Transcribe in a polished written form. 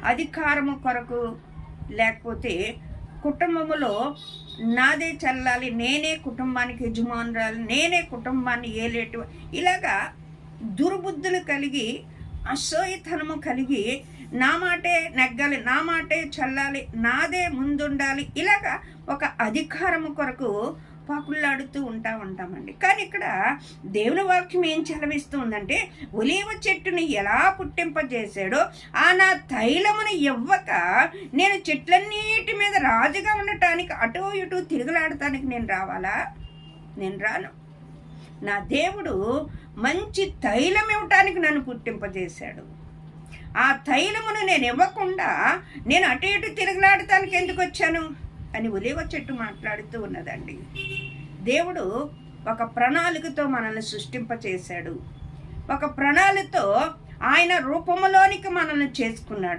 అధికారము కొరకు, లేకపోతే కుటుంబములో నాదే చల్లాలి, నేనే కుటుంబానికి యజమానురాలు, నేనే కుటుంబాన్ని ఏలేటు, ఇలాగా దుర్బుద్ధులు కలిగి, అసూయతనము కలిగి, నా మాటే నెగ్గాలి, నా మాటే చల్లాలి, నాదే ముందుండాలి, ఇలాగా ఒక అధికారము కొరకు పాకులాడుతూ ఉంటామండి. కానీ ఇక్కడ దేవుని వాక్యం ఏం చెలవిస్తూ ఉందంటే, ఒలీవ చెట్టుని ఎలా పుట్టింపజేశాడో ఆ నా తైలమును ఇవ్వక నేను చెట్లన్నిటి మీద రాజుగా ఉండటానికి అటు ఇటు తిరుగులాడటానికి నేను రావాలా? నేను రాను. నా దేవుడు మంచి తైలం ఇవ్వటానికి నన్ను పుట్టింపజేశాడు. ఆ తైలమును నేను ఇవ్వకుండా నేను అటు ఇటు తిరుగులాడటానికి ఎందుకు వచ్చాను అని ఒలీవ చెట్టు మాట్లాడుతూ ఉన్నదండి. దేవుడు ఒక ప్రణాళికతో మనల్ని సృష్టింపచేశాడు. ఒక ప్రణాళికతో ఆయన రూపంలోనికి మనల్ని చేసుకున్నాడు.